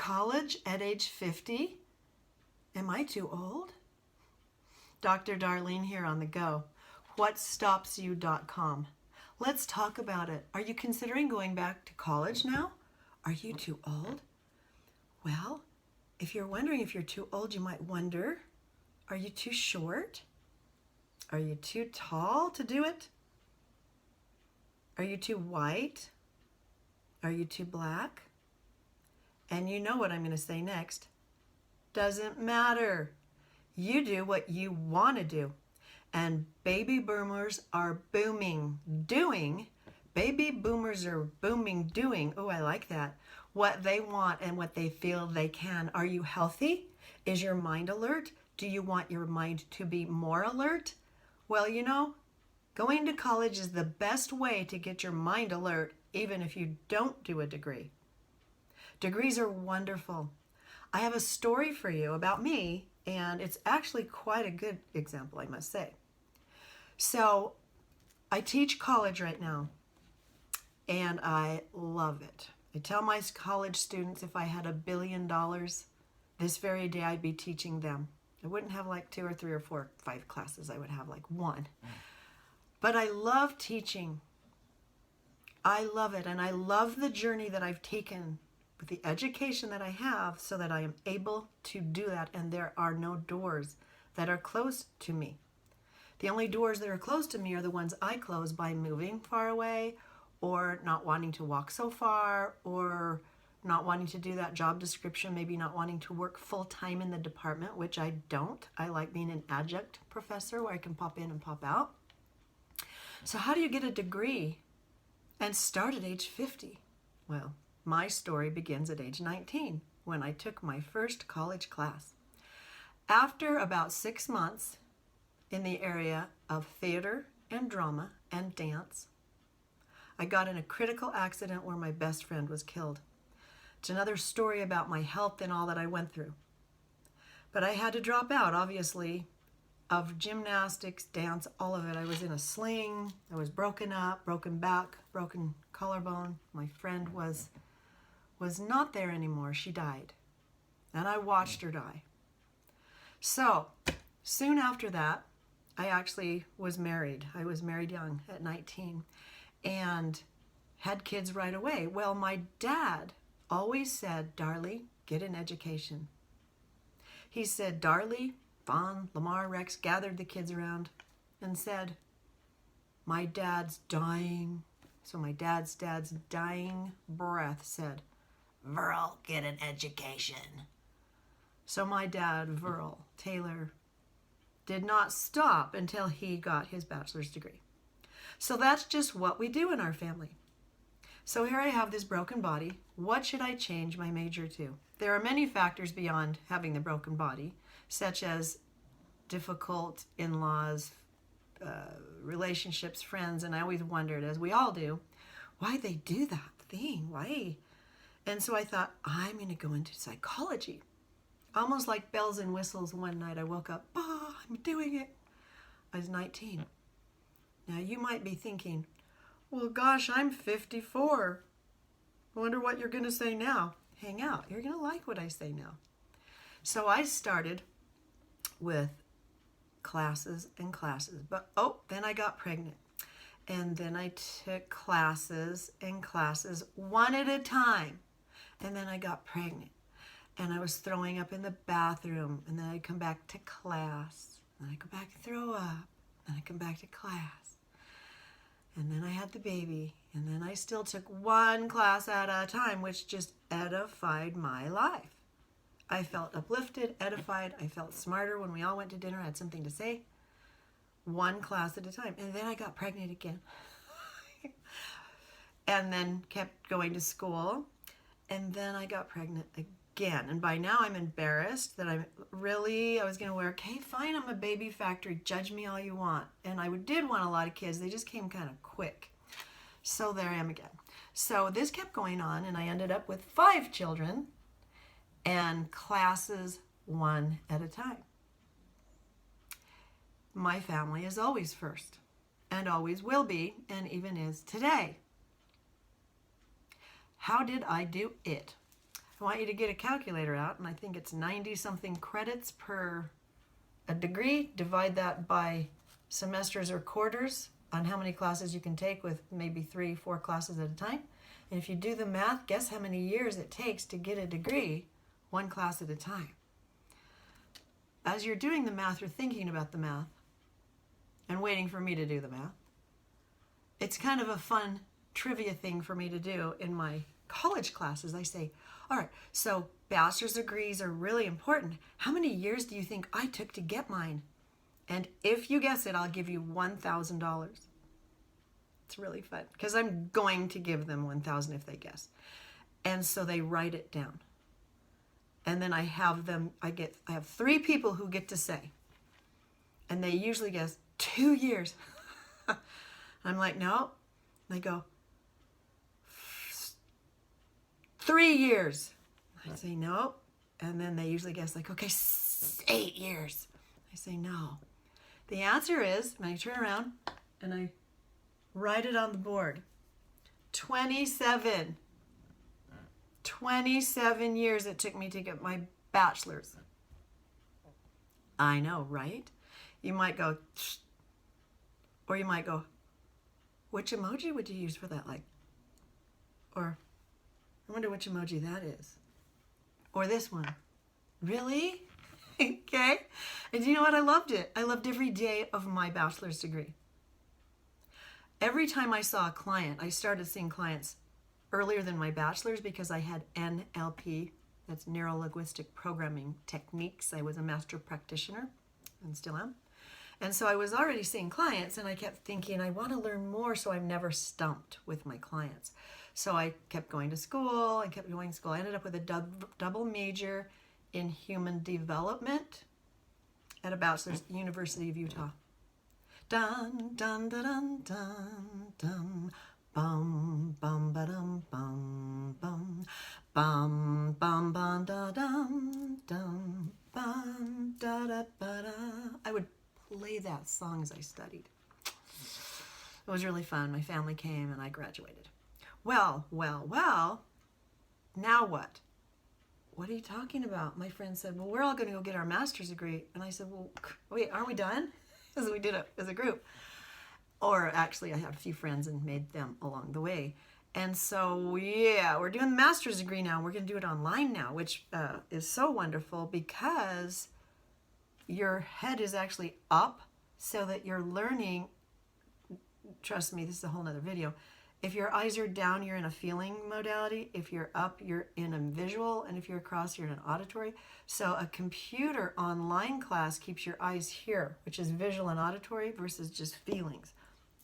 college at age 50? Am I too old? Dr. Darlene here on the go. WhatStopsYou.com. Let's talk about it. Are you considering going back to college now? Are you too old? Well, if you're wondering if you're too old, you might wonder, are you too short? Are you too tall to do it? Are you too white? Are you too black? And you know what I'm going to say next. Doesn't matter. You do what you want to do. And baby boomers are booming, doing. Baby boomers are booming, doing. Oh, I like that. What they want and what they feel they can. Are you healthy? Is your mind alert? Do you want your mind to be more alert? Well, you know, going to college is the best way to get your mind alert, even if you don't do a degree. Degrees are wonderful. I have a story for you about me, and it's actually quite a good example, I must say. So, I teach college right now, and I love it. I tell my college students if I had $1 billion, this very day I'd be teaching them. I wouldn't have like 2 or 3 or 4 or 5 classes. I would have like 1. But I love teaching. I love it, and I love the journey that I've taken with the education that I have so that I am able to do that, and there are no doors that are closed to me. The only doors that are closed to me are the ones I close by moving far away, or not wanting to walk so far, or not wanting to do that job description, maybe not wanting to work full-time in the department, which I don't. I like being an adjunct professor where I can pop in and pop out. So how do you get a degree and start at age 50? Well, my story begins at age 19 when I took my first college class. After about 6 months in the area of theater and drama and dance, I got in a critical accident where my best friend was killed. It's another story about my health and all that I went through. But I had to drop out, obviously, of gymnastics, dance, all of it. I was in a sling. I was broken up, broken back, broken collarbone. My friend was not there anymore. She died. And I watched her die. So, soon after that, I actually was married. I was married young at 19 and had kids right away. Well, my dad always said, Darlie, get an education. He said, Darlie, Vaughn, Lamar, Rex gathered the kids around and said, my dad's dying. So my dad's dying breath said, Verl, get an education. So my dad, Verl Taylor, did not stop until he got his bachelor's degree. So that's just what we do in our family. So here I have this broken body. What should I change my major to? There are many factors beyond having the broken body, such as difficult in-laws, relationships, friends, and I always wondered, as we all do, why they do that thing, why? And so I thought, I'm going to go into psychology. Almost like bells and whistles, one night I woke up, I'm doing it. I was 19. Now you might be thinking, well, gosh, I'm 54. I wonder what you're going to say now. Hang out. You're going to like what I say now. So I started with classes and classes. But, then I got pregnant. And then I took classes and classes one at a time. And then I got pregnant. And I was throwing up in the bathroom. And then I'd come back to class. And I'd go back and throw up. And I'd come back to class. And then I had the baby. And then I still took one class at a time, which just edified my life. I felt uplifted, edified. I felt smarter when we all went to dinner. I had something to say. One class at a time. And then I got pregnant again. And then kept going to school. And then I got pregnant again. And by now I'm embarrassed that I was going to wear, okay, fine, I'm a baby factory. Judge me all you want. And I did want a lot of kids. They just came kind of quick. So there I am again. So this kept going on, and I ended up with 5 children and classes one at a time. My family is always first, and always will be, and even is today. How did I do it? I want you to get a calculator out, and I think it's 90-something credits per a degree. Divide that by semesters or quarters on how many classes you can take with maybe 3-4 classes at a time. And if you do the math, guess how many years it takes to get a degree, one class at a time. As you're doing the math or thinking about the math and waiting for me to do the math, it's kind of a fun trivia thing for me to do in my college classes. I say, all right, so bachelor's degrees are really important. How many years do you think I took to get mine? And if you guess it, I'll give you $1,000. It's really fun because I'm going to give them $1,000 if they guess. And so they write it down. And then I have 3 people who get to say. And they usually guess 2 years. I'm like, no. They go, 3 years. I say, no. And then they usually guess like, okay, 8 years. I say, no. The answer is, and I turn around and I write it on the board. 27. 27 years it took me to get my bachelor's. I know, right? You might go, or you might go, which emoji would you use for that? Like, or I wonder which emoji that is. Or this one. Really? Okay. And you know what? I loved it. I loved every day of my bachelor's degree. Every time I saw a client, I started seeing clients earlier than my bachelor's because I had NLP, that's neuro-linguistic programming techniques. I was a master practitioner and still am. And so I was already seeing clients, and I kept thinking, I want to learn more so I'm never stumped with my clients. So I kept going to school and kept going to school. I ended up with a double major in human development at a bachelor's at the University of Utah. Dun dun dun dun dun dun bum bum ba dum bum bum bum bum bum da dum dum bum da da ba da. I would play that song as I studied. It was really fun. My family came and I graduated. Well, now what? What are you talking about? My friend said, well, we're all going to go get our master's degree. And I said, well, wait, aren't we done? Because we did it as a group. Or actually, I had a few friends and made them along the way. And so, yeah, we're doing the master's degree now. We're going to do it online now, which is so wonderful because your head is actually up so that you're learning. Trust me, this is a whole nother video. If your eyes are down, you're in a feeling modality. If you're up, you're in a visual. And if you're across, you're in an auditory. So a computer online class keeps your eyes here, which is visual and auditory versus just feelings.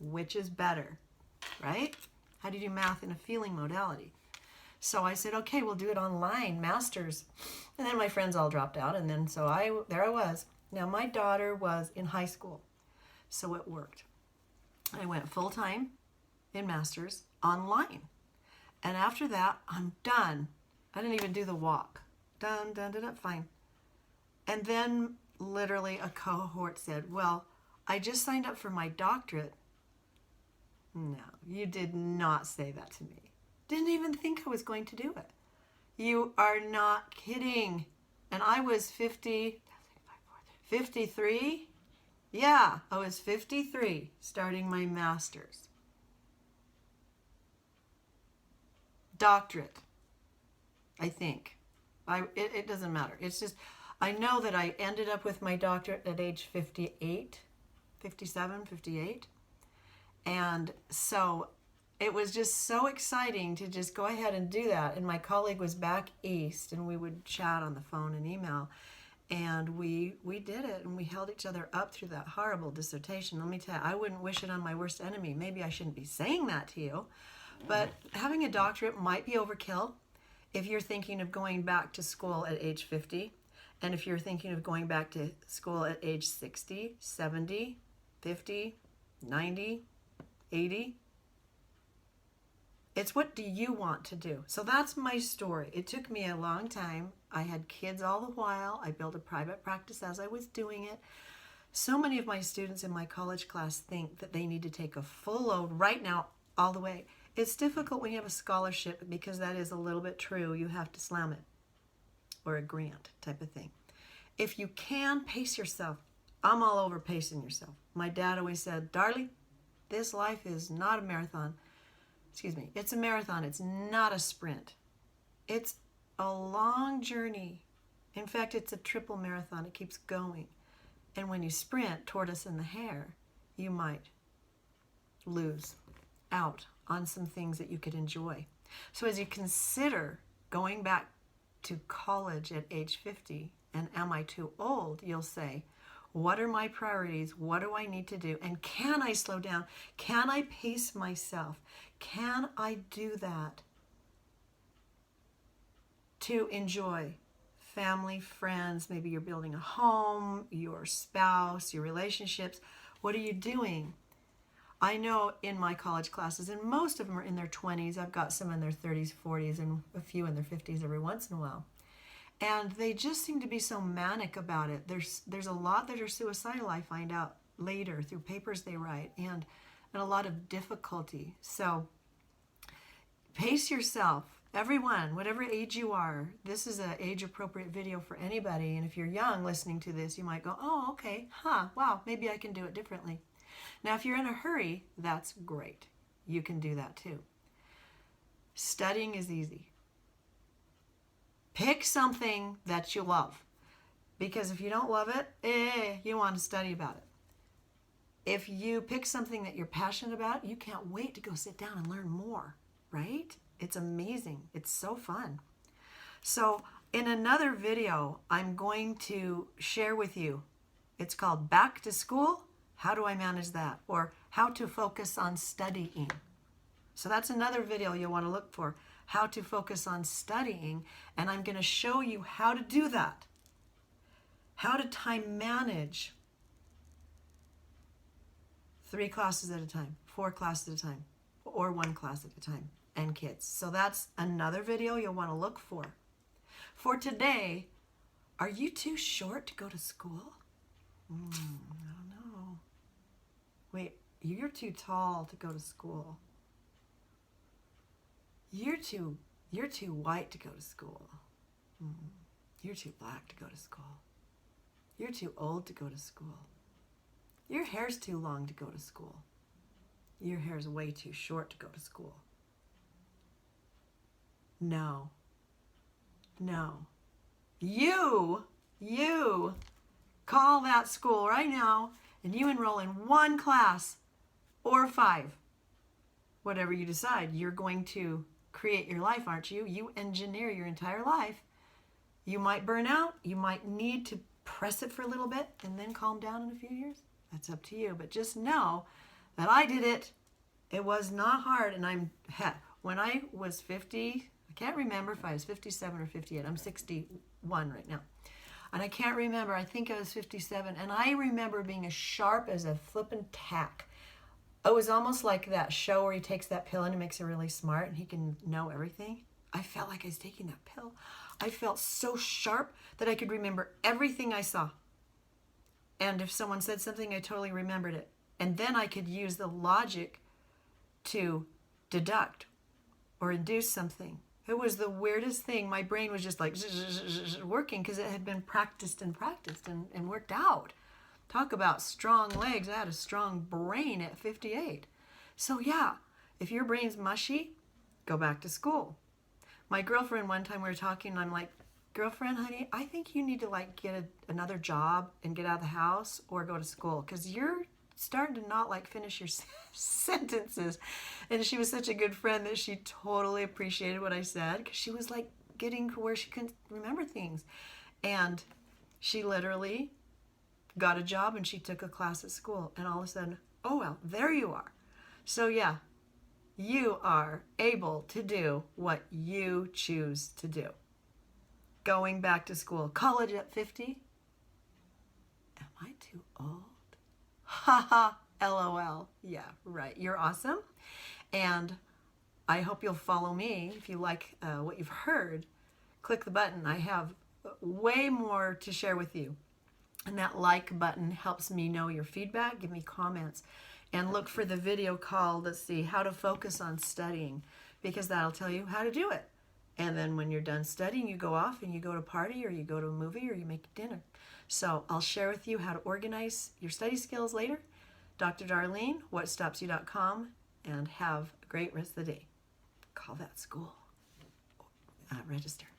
Which is better, right? How do you do math in a feeling modality? So I said, okay, we'll do it online, masters. And then my friends all dropped out. And then so there I was. Now my daughter was in high school, so it worked. I went full-time in masters online. And after that, I'm done. I didn't even do the walk. Done, fine. And then literally a cohort said, well, I just signed up for my doctorate. No, you did not say that to me. Didn't even think I was going to do it. You are not kidding. And I was 53. Yeah, I was 53 starting my master's. Doctorate, I think. It doesn't matter. It's just, I know that I ended up with my doctorate at age 58, 57, 58. And so it was just so exciting to just go ahead and do that. And my colleague was back east, and we would chat on the phone and email. And we did it, and we held each other up through that horrible dissertation. Let me tell you, I wouldn't wish it on my worst enemy. Maybe I shouldn't be saying that to you. But having a doctorate might be overkill if you're thinking of going back to school at age 50. And if you're thinking of going back to school at age 60, 70, 50, 90, 80. It's what do you want to do? So that's my story. It took me a long time. I had kids all the while. I built a private practice as I was doing it. So many of my students in my college class think that they need to take a full load right now all the way. It's difficult when you have a scholarship because that is a little bit true. You have to slam it. or a grant type of thing. If you can, pace yourself. I'm all over pacing yourself. My dad always said, Darlene, this life is not a marathon. Excuse me, it's a marathon. It's not a sprint. It's a long journey. In fact, it's a triple marathon. It keeps going. And when you sprint, tortoise in the hare, you might lose out on some things that you could enjoy. So as you consider going back to college at age 50, and am I too old, you'll say, what are my priorities? What do I need to do? And can I slow down? Can I pace myself? Can I do that to enjoy family, friends? Maybe you're building a home, your spouse, your relationships. What are you doing? I know in my college classes, and most of them are in their 20s. I've got some in their 30s, 40s, and a few in their 50s every once in a while. And they just seem to be so manic about it. There's a lot that are suicidal, I find out later through papers they write, and a lot of difficulty. So pace yourself. Everyone, whatever age you are, this is an age-appropriate video for anybody. And if you're young listening to this, you might go, oh, okay, wow, maybe I can do it differently. Now, if you're in a hurry, that's great. You can do that too. Studying is easy. Pick something that you love, because if you don't love it, you want to study about it. If you pick something that you're passionate about, you can't wait to go sit down and learn more, right? It's amazing. It's so fun. So in another video, I'm going to share with you, it's called Back to School. How do I manage that? Or how to focus on studying. So that's another video you'll want to look for. How to focus on studying, and I'm going to show you how to do that. How to time manage 3 classes at a time, 4 classes at a time, or 1 class at a time, and kids. So that's another video you'll want to look for. For today, are you too short to go to school? I don't know. Wait, you're too tall to go to school. You're too white to go to school. You're too black to go to school. You're too old to go to school. Your hair's too long to go to school. Your hair's way too short to go to school. No. You call that school right now and you enroll in 1 class or 5. Whatever you decide, you're going to create your life, aren't you? You engineer your entire life. You might burn out. You might need to press it for a little bit and then calm down in a few years. That's up to you. But just know that I did it. It was not hard. And when I was 50, I can't remember if I was 57 or 58. I'm 61 right now. And I can't remember. I think I was 57. And I remember being as sharp as a flippin' tack. It was almost like that show where he takes that pill and it makes him really smart and he can know everything. I felt like I was taking that pill. I felt so sharp that I could remember everything I saw. And if someone said something, I totally remembered it. And then I could use the logic to deduct or induce something. It was the weirdest thing. My brain was just like working because it had been practiced and worked out. Talk about strong legs. I had a strong brain at 58. So yeah, if your brain's mushy, go back to school. My girlfriend, one time we were talking, and I'm like, girlfriend, honey, I think you need to get another job and get out of the house or go to school because you're starting to not finish your sentences. And she was such a good friend that she totally appreciated what I said because she was getting to where she couldn't remember things. And she literally got a job and she took a class at school, and all of a sudden, oh well, there you are. So yeah, you are able to do what you choose to do. Going back to school, college at 50? Am I too old? Haha, LOL. Yeah, right. You're awesome. And I hope you'll follow me. If you like what you've heard, click the button. I have way more to share with you. And that like button helps me know your feedback. Give me comments. And look for the video called, let's see, How to Focus on Studying, because that'll tell you how to do it. And then when you're done studying, you go off and you go to a party or you go to a movie or you make dinner. So I'll share with you how to organize your study skills later. Dr. Darlene, whatstopsyou.com, and have a great rest of the day. Call that school. Register.